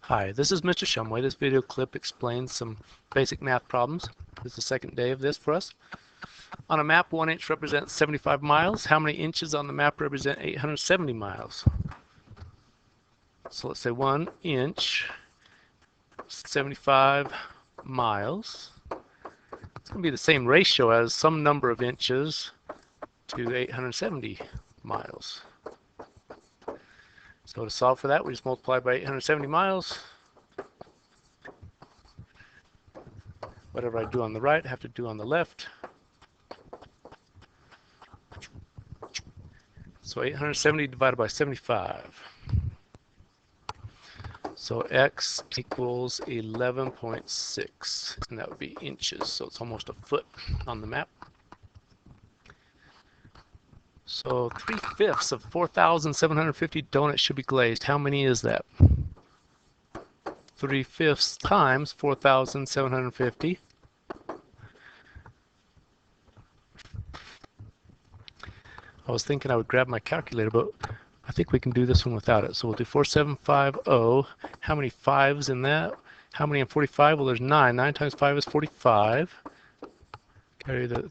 Hi, this is Mr. Shumway. This video clip explains some basic math problems. This is the second day of this for us. On a map, 1 inch represents 75 miles. How many inches on the map represent 870 miles? So let's say 1 inch, 75 miles. It's going to be the same ratio as some number of inches to 870 miles. So to solve for that, we just multiply by 870 miles. Whatever I do on the right, I have to do on the left. So 870 divided by 75. So x equals 11.6, and that would be inches. So it's almost a foot on the map. So 3/5 of 4,750 donuts should be glazed. How many is that? 3/5 times 4,750. I was thinking I would grab my calculator, but I think we can do this one without it. So we'll do 4750. How many fives in that? How many in 45? Well, there's 9. 9 times 5 is 45. Carry the...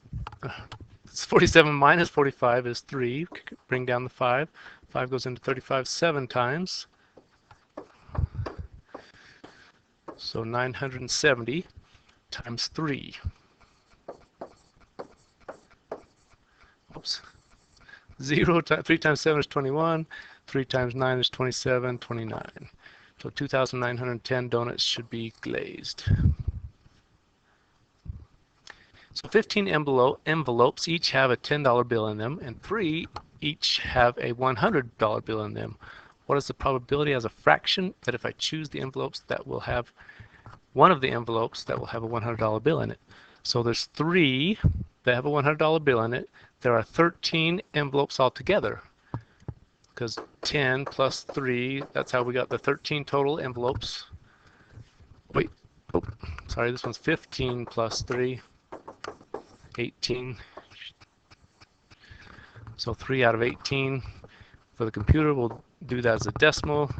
It's 47 minus 45 is 3. Bring down the 5. 5 goes into 35 7 times. So 970 times 3. Oops. 3 times 7 is 21. 3 times 9 is 27, 29. So 2,910 donuts should be glazed. So 15 envelopes each have a $10 bill in them, and 3 each have a $100 bill in them. What is the probability as a fraction that if I choose the envelopes that will have one of the envelopes that will have a $100 bill in it? So there's 3 that have a $100 bill in it. There are 13 envelopes altogether, because 10 plus 3, that's how we got the 13 total envelopes. Wait, oh, sorry, this one's 15 plus 3. 18. So 3 out of 18 for the computer. We'll do that as a decimal,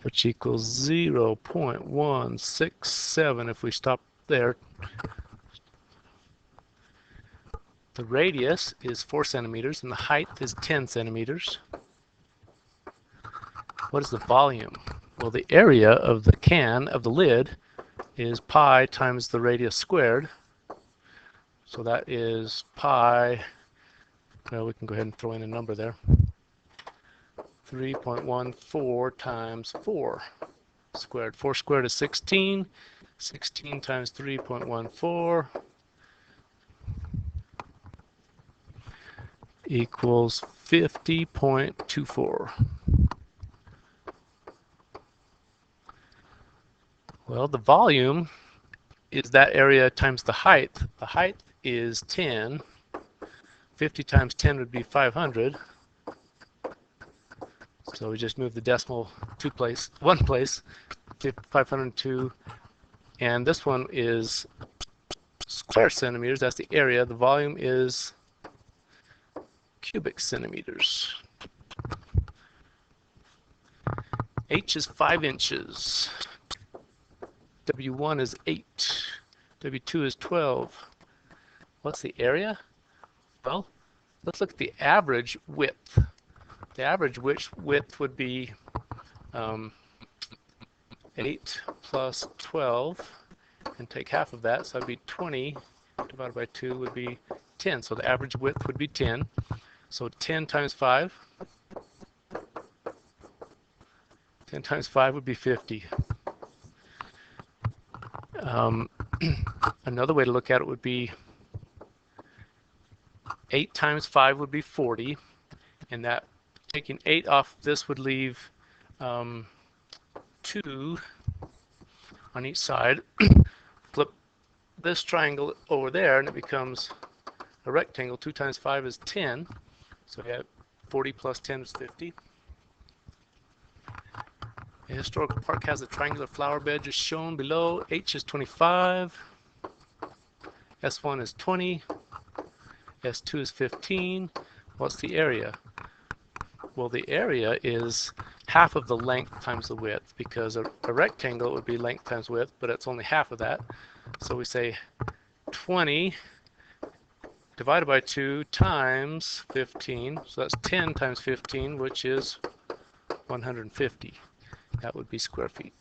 which equals 0.167 if we stop there. The radius is 4 centimeters and the height is 10 centimeters. What is the volume? Well, the area of the can, of the lid, is pi times the radius squared. So that is pi, well, we can go ahead and throw in a number there. 3.14 times 4 squared. 4 squared is 16. 16 times 3.14 equals 50.24. Well, the volume is that area times the height. The height is 10. 50 times 10 would be 500. So we just move the decimal one place, 502. And this one is square centimeters. That's the area. The volume is cubic centimeters. H is 5 inches. W1 is 8. W2 is 12. What's the area? Well, let's look at the average width. The average width would be 8 plus 12, and take half of that, so that'd be 20 divided by 2 would be 10. So the average width would be 10. So 10 times 5. 10 times 5 would be 50. Another way to look at it would be 8 times 5 would be 40, and that taking 8 off this would leave 2 on each side. Flip this triangle over there and it becomes a rectangle. 2 times 5 is 10, so we have 40 plus 10 is 50. A historical park has a triangular flower bed just shown below. H is 25, S1 is 20, S2 is 15. What's the area? Well, the area is half of the length times the width, because a rectangle would be length times width, but it's only half of that. So we say 20 divided by 2 times 15. So that's 10 times 15, which is 150. That would be square feet.